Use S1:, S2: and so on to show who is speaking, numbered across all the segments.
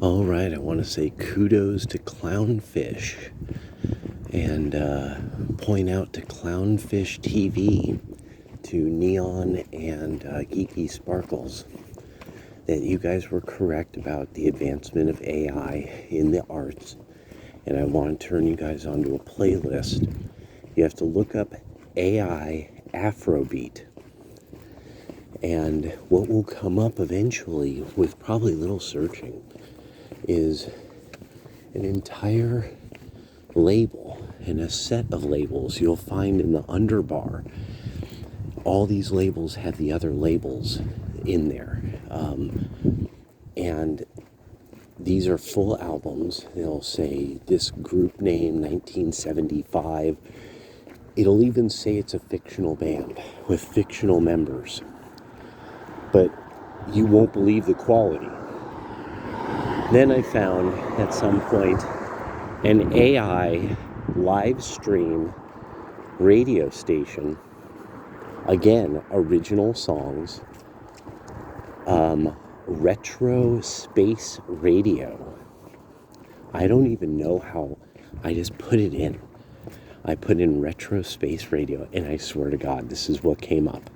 S1: All right, I want to say kudos to Clownfish and point out to Clownfish TV, to Neon and Geeky Sparkles, that you guys were correct about the advancement of AI in the arts. And I want to turn you guys onto a playlist. You have to look up AI Afrobeat. And what will come up eventually, with probably little searching, is an entire label and a set of labels you'll find in the underbar. All these labels have the other labels in there. And these are full albums. They'll say this group name, 1975. It'll even say it's a fictional band with fictional members. But you won't believe the quality. Then I found at some point an AI live stream radio station. Again, original songs. Retro Space Radio. I don't even know how. I just put it in. I put in Retro Space Radio, and I swear to God, this is what came up.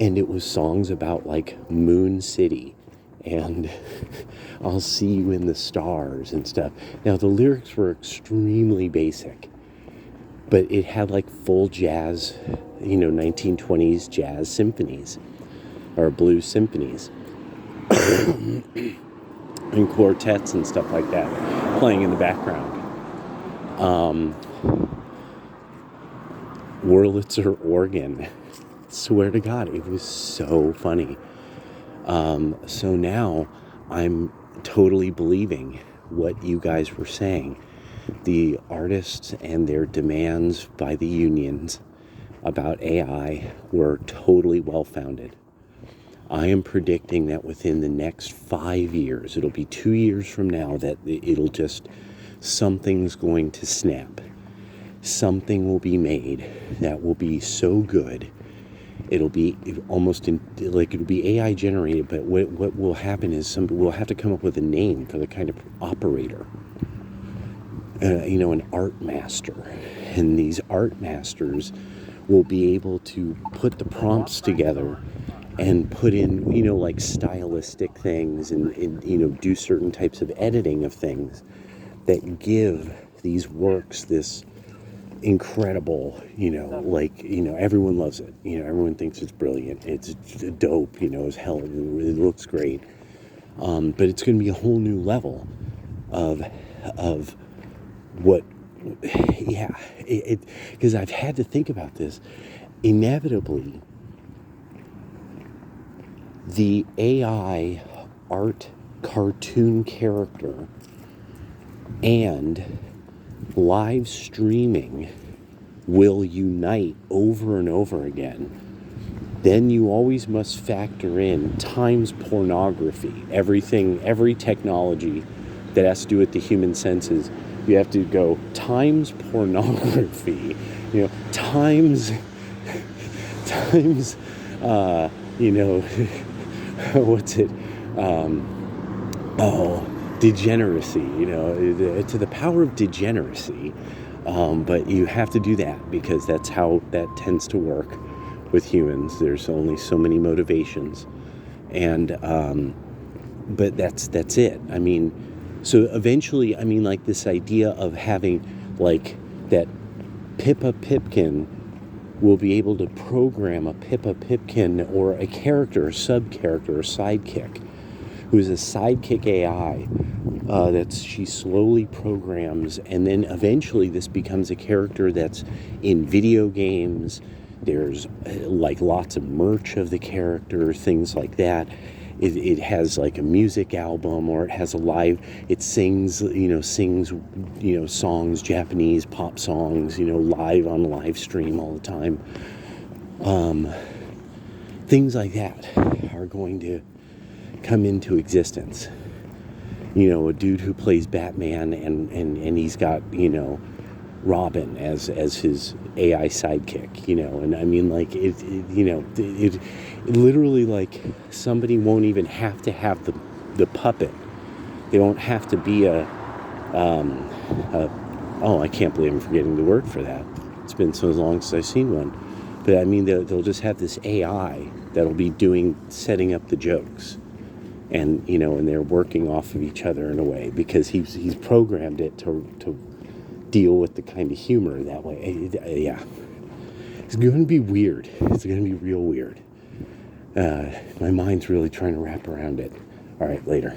S1: And it was songs about like Moon City and I'll see you in the stars and stuff. Now the lyrics were extremely basic, but it had like full jazz, 1920s jazz symphonies or blues symphonies and quartets and stuff like that playing in the background. Wurlitzer organ. Swear to God, it was so funny. So now I'm totally believing what you guys were saying. The artists and their demands by the unions about AI were totally well-founded. I am predicting that within the next 5 years, it'll be 2 years from now, that something's going to snap. Something will be made that will be so good. It'll be it'll be AI generated, but what will happen is we'll have to come up with a name for the kind of operator. An art master. And these art masters will be able to put the prompts together and put in, like stylistic things and do certain types of editing of things that give these works this incredible, everyone loves it. Everyone thinks it's brilliant. It's dope, as hell. It looks great. But it's going to be a whole new level of what, yeah, because I've had to think about this. Inevitably, the AI art cartoon character and live streaming will unite over and over again. Then you always must factor in times pornography. Every technology that has to do with the human senses, you have to go times pornography, times, what's it? Degeneracy, to the power of degeneracy. But you have to do that because that's how that tends to work with humans. There's only so many motivations. And, but that's it. So eventually, like this idea of having like that Pippa Pipkin will be able to program a Pippa Pipkin or a character, a sub-character, or sidekick, who's a sidekick AI that she slowly programs, and then eventually this becomes a character that's in video games. There's like lots of merch of the character, things like that. It has like a music album, or it has it sings songs, Japanese pop songs, live on live stream all the time. Things like that are going to come into existence. A dude who plays Batman and he's got, Robin as his AI sidekick, and it literally, like, somebody won't even have to have the puppet They won't have to be oh, I can't believe I'm forgetting the word for that. It's been so long since I've seen one. But I mean, they'll just have this AI that'll be setting up the jokes. And, and they're working off of each other in a way because he's programmed it to deal with the kind of humor that way. Yeah. It's going to be weird. It's going to be real weird. My mind's really trying to wrap around it. All right, later.